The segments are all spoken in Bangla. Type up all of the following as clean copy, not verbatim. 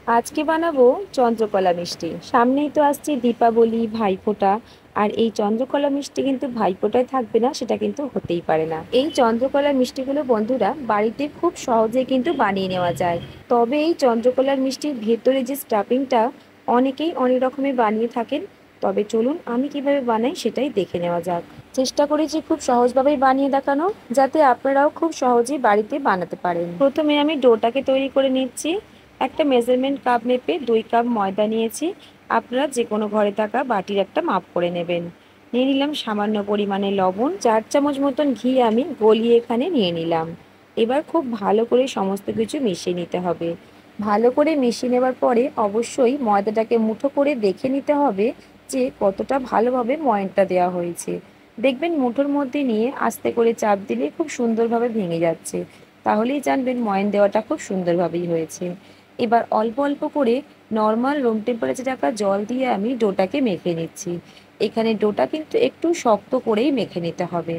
আজকে বানাবো চন্দ্রকলা মিষ্টি। সামনেই তো আসছে দীপাবলি, ভাইফোঁটা। আর এই চন্দ্রকলা মিষ্টি কিন্তু ভাইফোঁটায় থাকবে না, সেটা কিন্তু হতেই পারে না। এই চন্দ্রকলা মিষ্টিগুলো বন্ধুরা বাড়িতে খুব সহজে কিন্তু বানিয়ে নেওয়া যায়। তবে এই চন্দ্রকলার মিষ্টির ভেতরে যে স্টাফিংটা অনেকেই অনেক রকমের বানিয়ে থাকেন। তবে চলুন আমি কিভাবে বানাই সেটাই দেখে নেওয়া যাক। চেষ্টা করেছি খুব সহজভাবেই বানিয়ে দেখানো, যাতে আপনারাও খুব সহজেই বাড়িতে বানাতে পারেন। প্রথমে আমি ডোটাকে তৈরি করে নিচ্ছি। একটা মেজারমেন্ট কাপ মেপে 2 কাপ ময়দা নিয়েছি। আপনারা যে কোনো ঘরে থাকা বাটির একটা মাপ করে নেবেন। নিয়ে নিলাম সামান্য পরিমাণে লবণ, 4 চামচ মতন ঘি আমি গলিয়ে এখানে নিয়ে নিলাম। এবার খুব ভালো করে সমস্ত কিছু মিশিয়ে নিতে হবে। ভালো করে মিশিয়ে নেওয়ার পরে অবশ্যই ময়দাটাকে মুঠো করে দেখে নিতে হবে যে কতটা ভালোভাবে ময়নটা দেওয়া হয়েছে। দেখবেন মুঠোর মধ্যে নিয়ে আস্তে করে চাপ দিলে খুব সুন্দরভাবে ভেঙে যাচ্ছে। তাহলেই জানবেন ময়ন দেওয়াটা খুব সুন্দরভাবেই হয়েছে। এবার অল্প অল্প করে নর্মাল রুম টেম্পারেচারে রাখা জল দিয়ে আমি ডোটাকে মেখে নিচ্ছি। এখানে ডোটা কিন্তু একটু শক্ত করেই মেখে নিতে হবে।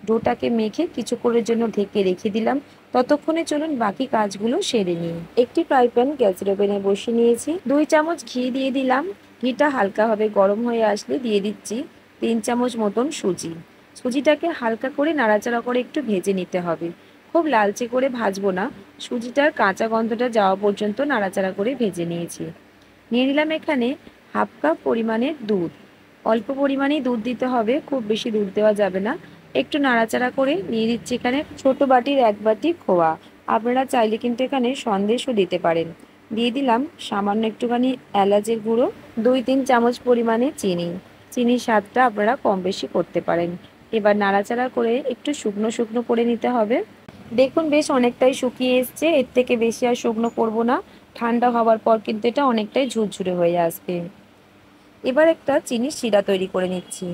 ডোটাকে মেখে কিছুক্ষণের জন্য ঢেকে রেখে দিলাম। ততক্ষণে চলুন বাকি কাজগুলো সেরে নিই। একটি ফ্রাই প্যান গ্যাসের ওভেনে বসিয়ে নিয়েছি। 2 চামচ ঘি দিয়ে দিলাম। ঘিটা হালকাভাবে গরম হয়ে আসলে দিয়ে দিচ্ছি 3 চামচ মতন সুজি। সুজিটাকে হালকা করে নাড়াচাড়া করে একটু ভেজে নিতে হবে। খুব লালচে করে ভাজবো না, সুজিটার কাঁচা গন্ধটা যাওয়া পর্যন্ত নাড়াচাড়া করে ভেজে নিয়েছি। নিয়ে নিলাম এখানে হাফ কাপ পরিমাণের দুধ। অল্প পরিমাণেই দুধ দিতে হবে, খুব বেশি দুধ দেওয়া যাবে না। একটু নাড়াচাড়া করে নিয়ে দিচ্ছি এখানে ছোট বাটির 1 বাটি খোয়া। আপনারা চাইলে কিন্তু এখানে সন্দেশও দিতে পারেন। দিয়ে দিলাম সামান্য একটুখানি এলাচের গুঁড়ো, 2-3 চামচ পরিমাণে চিনি। চিনির স্বাদটা আপনারা কম বেশি করতে পারেন। এবার নাড়াচাড়া করে একটু শুকনো শুকনো করে নিতে হবে। দেখুন বেশ অনেকটাই শুকিয়ে এসছে, এর থেকে বেশি আর শুকনো করব না। ঠান্ডা হওয়ার পর কিন্তু এটা অনেকটাই ঝুরঝুরে হয়ে আসবে। এবার একটা চিনির শিরা তৈরি করে নিচ্ছি।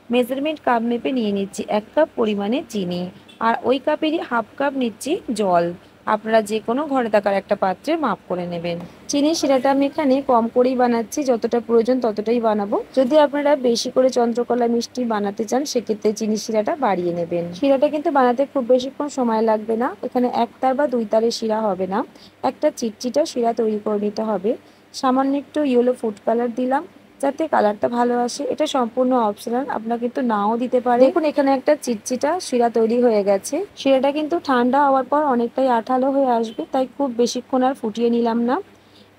মেজারমেন্ট কাপ মেপে নিয়ে নিচ্ছি 1 কাপ পরিমাণে চিনি। আর ওই কাপেরই হাফ কাপ নিচ্ছি জল। আপনারা যে কোনো ঘরে থাকার একটা পাত্রে মাপ করে নেবেন। চিনির শিরাটা আমি এখানে কম করেই বানাচ্ছি, যতটা প্রয়োজন ততটাই বানাবো। যদি আপনারা বেশি করে চন্দ্রকলা মিষ্টি বানাতে চান সেক্ষেত্রে চিনির শিরাটা বাড়িয়ে নেবেন। শিরাটা কিন্তু বানাতে খুব বেশিক্ষণ সময় লাগবে না। এখানে 1 তার বা 2 তারের শিরা হবে না, একটা চিটচিটা শিরা তৈরি করে নিতে হবে। সামান্য একটু ইয়েলো ফুড কালার দিলাম যাতে কালারটা ভালো আসে। এটা সম্পূর্ণ অপশনাল, আপনারা কিন্তু নাও দিতে পারেন। দেখুন এখানে একটা চিটচিটা শিরা তৈরি হয়ে গেছে। শিরাটা কিন্তু ঠান্ডা হওয়ার পর অনেকটাই আঠালো হয়ে আসবে, তাই খুব বেশিক্ষণ আর ফুটিয়ে নিলাম না।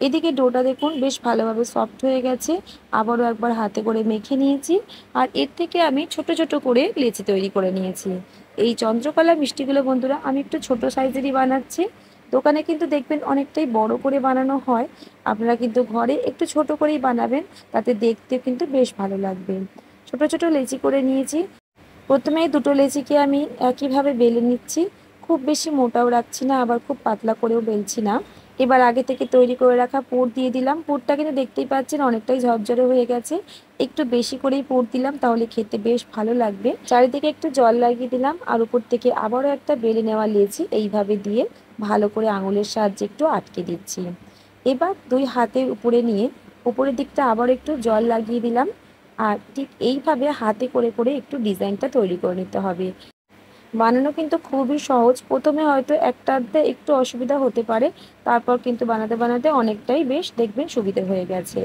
এদিকে ডোটা দেখুন বেশ ভালোভাবে সফট হয়ে গেছে। আবারও একবার হাতে করে মেখে নিয়েছি। আর এর থেকে আমি ছোট ছোট করে লেচি তৈরি করে নিয়েছি। এই চন্দ্রকলা মিষ্টিগুলো বন্ধুরা আমি একটু ছোট সাইজেরই বানাচ্ছি। দোকানে কিন্তু দেখবেন অনেকটাই বড় করে বানানো হয়। আপনারা কিন্তু ঘরে একটু ছোট করেই বানাবেন, তাতে দেখতে কিন্তু বেশ ভালো লাগবে। ছোট ছোট লেচি করে নিয়েছি। প্রথমে এই দুটো লেচিকে আমি একইভাবে বেলে নিচ্ছি। খুব বেশি মোটাও রাখছি না, আবার খুব পাতলা করেও বেলছি না। এবার আগে থেকে তৈরি করে রাখা পুর দিয়ে দিলাম। পুরটা কিন্তু দেখতেই পাচ্ছেন অনেকটাই ঝরঝরে হয়ে গেছে। একটু বেশি করেই পুর দিলাম, তাহলে খেতে বেশ ভালো লাগবে। চারিদিকে একটু জল লাগিয়ে দিলাম আর উপর থেকে আবারও একটা বেলে নেওয়া লেচি এইভাবে দিয়ে ভালো করে আঙুলের সাহায্যে একটু আটকে দিচ্ছি। এবার 2 হাতের উপরে নিয়ে উপরের দিকটা আবার একটু জল লাগিয়ে দিলাম। আর ঠিক এইভাবে হাতে করে করে একটু ডিজাইনটা তৈরি করে নিতে হবে। বানানো কিন্তু খুবই সহজ। প্রথমে হয়তো একটাতে একটু অসুবিধা হতে পারে, তারপর কিন্তু বানাতে বানাতে অনেকটাই বেশ দেখবেন সুবিধে হয়ে গেছে।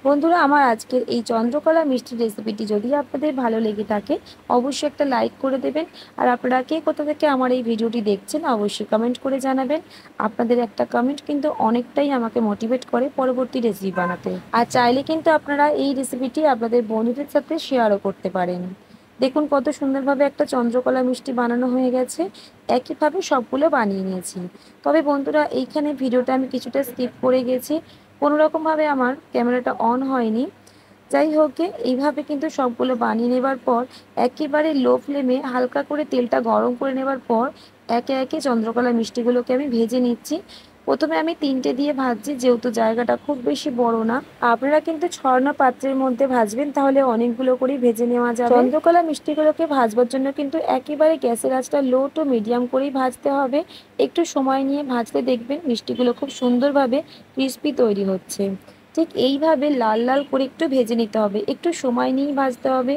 বন্ধুরা আমার আজকের এই চন্দ্রকলা মিষ্টির রেসিপিটি যদি আপনাদের ভালো লেগে থাকে অবশ্যই একটা লাইক করে দেবেন। আর আপনারা কে কোথা থেকে আমার এই ভিডিওটি দেখছেন অবশ্যই কমেন্ট করে জানাবেন। আপনাদের একটা কমেন্ট কিন্তু অনেকটাই আমাকে মোটিভেট করে পরবর্তী রেসিপি বানাতে। আর চাইলে কিন্তু আপনারা এই রেসিপিটি আপনাদের বন্ধুদের সাথে শেয়ারও করতে পারেন। দেখুন কত সুন্দরভাবে একটা চন্দ্রকলা মিষ্টি বানানো হয়ে গেছে। একইভাবে সবগুলো বানিয়ে নিয়েছি। তবে বন্ধুরা এইখানে ভিডিওটা আমি কিছুটা স্কিপ করে গেছি, কোনো রকমভাবে আমার ক্যামেরাটা অন হয়নি। যাই হোক গে, এইভাবে কিন্তু সবগুলো বানিয়ে নেবার পর একেবারে লো ফ্লেমে হালকা করে তেলটা গরম করে নেবার পর একে একে চন্দ্রকলা মিষ্টিগুলোকে আমি ভেজে নিচ্ছি। প্রথমে আমি 3টে দিয়ে ভাজছি, যেহেতু জায়গাটা খুব বেশি বড় না। আপনারা কিন্তু ছড়ানো পাত্রের মধ্যে ভাজবেন, তাহলে অনেকগুলো করেই ভেজে নেওয়া যাবে। চন্দ্রকলা মিষ্টিগুলোকে ভাজবার জন্য কিন্তু একেবারে গ্যাসের আঁচটা লো টু মিডিয়াম করেই ভাজতে হবে। একটু সময় নিয়ে ভাজতে দেখবেন মিষ্টিগুলো খুব সুন্দরভাবে ক্রিস্পি তৈরি হচ্ছে। ঠিক এইভাবে লাল লাল করে একটু ভেজে নিতে হবে, একটু সময় নিয়েই ভাজতে হবে।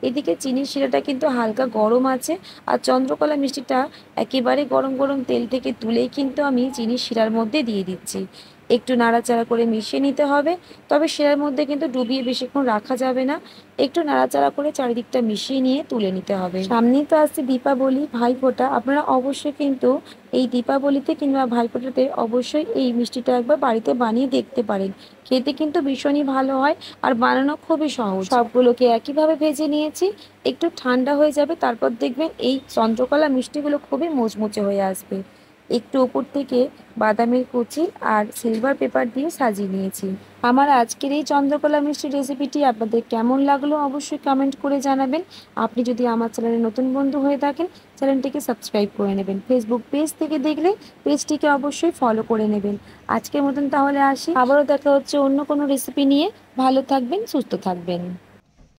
এদিকে চিনির শিরাটা কিন্তু হালকা গরম আছে। আর চন্দ্রকলা মিষ্টিটা একেবারে গরম গরম তেল থেকে তুলেই কিন্তু আমি চিনির শিরার মধ্যে দিয়ে দিচ্ছি। একটু নাড়াচাড়া করে মিশিয়ে নিতে হবে। তবে সেটার মধ্যে কিন্তু ডুবিয়ে বেশিক্ষণ রাখা যাবে না। একটু নাড়াচাড়া করে চারিদিকটা মিশিয়ে নিয়ে তুলে নিতে হবে। সামনেই তো আসছে দীপাবলি, ভাইফোঁটা। আপনারা অবশ্যই কিন্তু এই দীপাবলিতে কিংবা ভাইফোঁটাতে অবশ্যই এই মিষ্টিটা একবার বাড়িতে বানিয়ে দেখতে পারেন। খেতে কিন্তু ভীষণই ভালো হয় আর বানানো খুবই সহজ। সবগুলোকে একইভাবে ভেজে নিয়েছি। একটু ঠান্ডা হয়ে যাবে, তারপর দেখবেন এই চন্দ্রকলা মিষ্টিগুলো খুবই মুচমুচে হয়ে আসবে। একটু ওপর থেকে বাদামের কুচি আর সিলভার পেপার দিয়ে সাজিয়ে নিয়েছি। আমার আজকের এই চন্দ্রকলা মিষ্টির রেসিপিটি আপনাদের কেমন লাগলো অবশ্যই কমেন্ট করে জানাবেন। আপনি যদি আমার চ্যানেলে নতুন বন্ধু হয়ে থাকেন, চ্যানেলটিকে সাবস্ক্রাইব করে নেবেন। ফেসবুক পেজ থেকে দেখলে পেজটিকে অবশ্যই ফলো করে নেবেন। আজকের মতন তাহলে আসি, আবারও দেখা হচ্ছে অন্য কোনো রেসিপি নিয়ে। ভালো থাকবেন, সুস্থ থাকবেন।